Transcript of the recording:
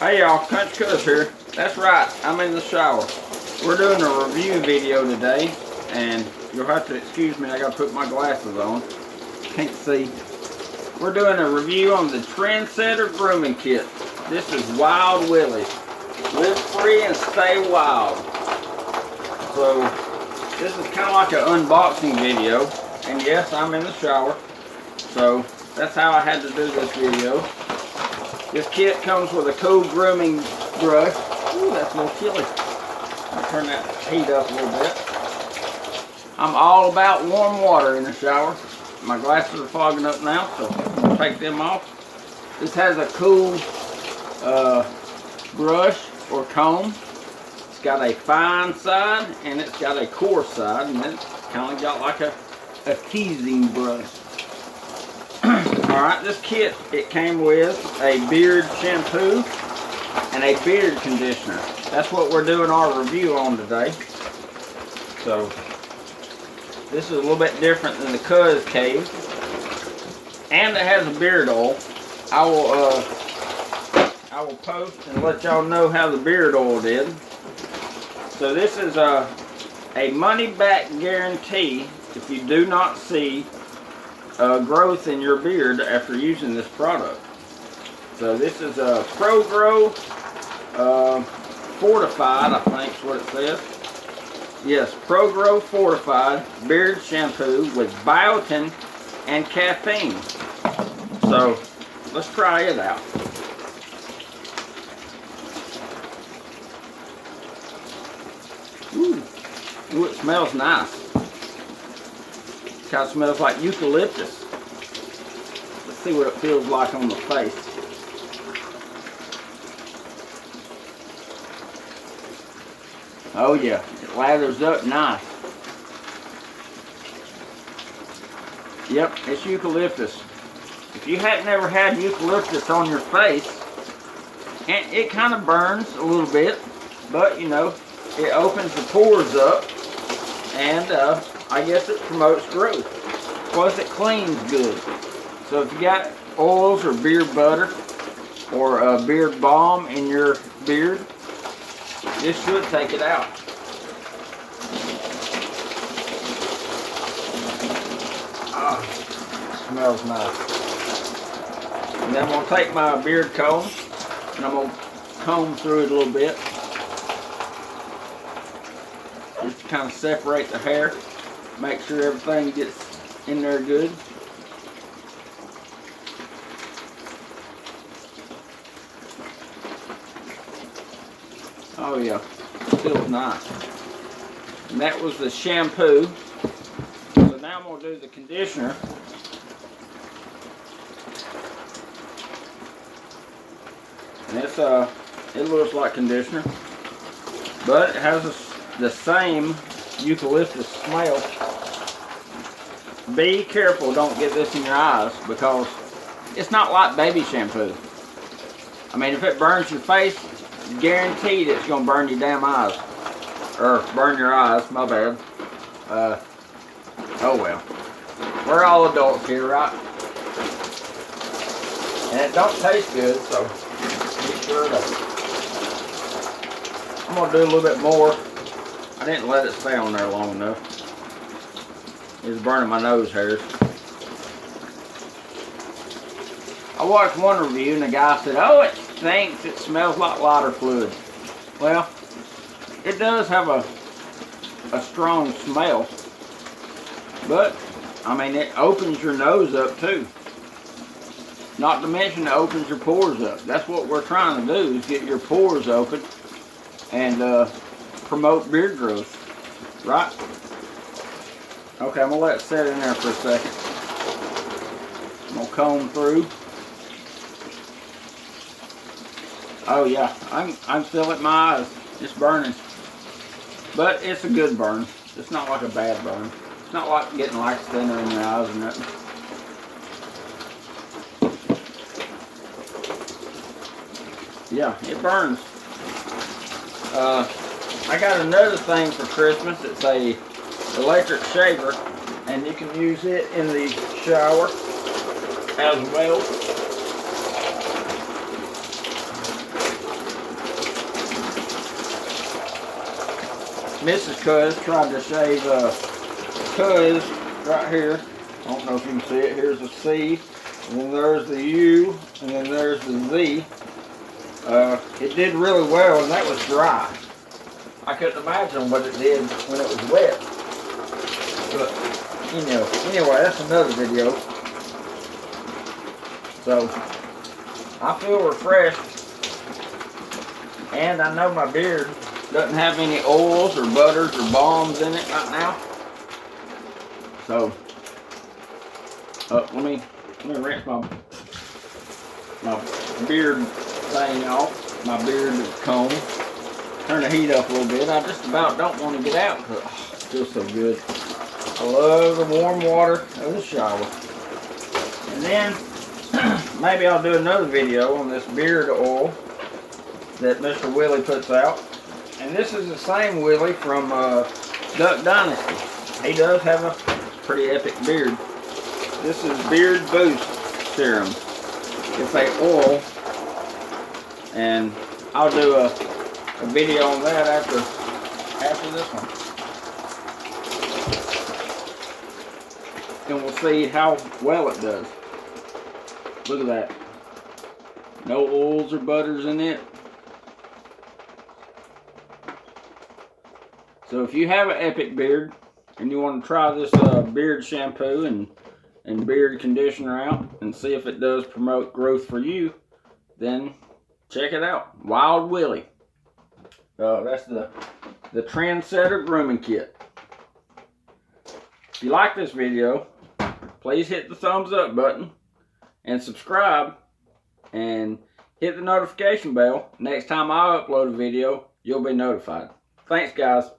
Hey y'all, Country Cuz here. That's right, I'm in the shower. We're doing a review video today, and you'll have to excuse me, I gotta put my glasses on. Can't see. We're doing a review on the Trendsetter Grooming Kit. This is Wild Willie. Live free and stay wild. So, this is kind of like an unboxing video, and yes, I'm in the shower. So, that's how I had to do this video. This kit comes with a cool grooming brush. Ooh, that's a little chilly. I'll turn that heat up a little bit. I'm all about warm water in the shower. My glasses are fogging up now, so I'll take them off. This has a cool brush or comb. It's got a fine side and it's got a coarse side, and it's kind of got like a teasing brush. Alright, this kit, it came with a beard shampoo and a beard conditioner. That's what we're doing our review on today. So, this is a little bit different than the Cuz Cave. And it has a beard oil. I will post and let y'all know how the beard oil did. So this is a money back guarantee if you do not see growth in your beard after using this product. So this is a Pro Grow Fortified, I think is what it says. Yes, Pro Grow Fortified beard shampoo with biotin and caffeine. So let's try it out. Ooh, it smells nice. Kind of smells like eucalyptus. Let's see what it feels like on the face. Oh yeah, it lathers up nice. Yep, it's eucalyptus. If you hadn't ever had eucalyptus on your face, and it kind of burns a little bit, but you know, it opens the pores up, and I guess it promotes growth. Plus it cleans good. So if you got oils or beard butter or a beard balm in your beard, this should take it out. Ah, smells nice. And then I'm going to take my beard comb and I'm going to comb through it a little bit. Just to kind of separate the hair. Make sure everything gets in there good. Oh yeah, it feels nice. And that was the shampoo. So now I'm going to do the conditioner. And it's it looks like conditioner, but it has the same eucalyptus smell. Be careful, don't get this in your eyes, because it's not like baby shampoo. I mean, if it burns your face, guaranteed it's going to burn your damn eyes. Or burn your eyes, my bad. Oh well. We're all adults here, right? And it don't taste good, so be sure to. I'm going to do a little bit more. I didn't let it stay on there long enough. It was burning my nose hairs. I watched one review and the guy said, oh, it stinks, it smells like lighter fluid. Well, it does have a strong smell. But, I mean, it opens your nose up too. Not to mention it opens your pores up. That's what we're trying to do, is get your pores open and promote beard growth, right? Okay, I'm going to let it set in there for a second. I'm going to comb through. Oh yeah, I can feel it in my eyes. It's burning. But it's a good burn. It's not like a bad burn. It's not like getting like thinner in your eyes or nothing. Yeah, it burns. I got another thing for Christmas. It's a electric shaver, and you can use it in the shower as well. Mrs. Cuz tried to shave Cuz right here. I don't know if you can see it. Here's the C, and then there's the U, and then there's the Z. It did really well, and that was dry. I couldn't imagine what it did when it was wet. But, you know, anyway, that's another video. So, I feel refreshed. And I know my beard doesn't have any oils or butters or balms in it right now. So, let me rinse my beard thing off, my beard comb. Turn the heat up a little bit. I just about don't want to get out because it feels so good. I love the warm water of the shower. And then maybe I'll do another video on this beard oil that Mr. Willie puts out. And this is the same Willie from Duck Dynasty. He does have a pretty epic beard. This is Beard Boost Serum. It's a oil, and I'll do a video on that after this one. And we'll see how well it does. Look at that. No oils or butters in it. So if you have an epic beard and you want to try this beard shampoo and beard conditioner out and see if it does promote growth for you, then check it out. Wild Willie. That's the Trendsetter Grooming Kit. If you like this video, please hit the thumbs up button and subscribe and hit the notification bell. Next time I upload a video, you'll be notified. Thanks, guys.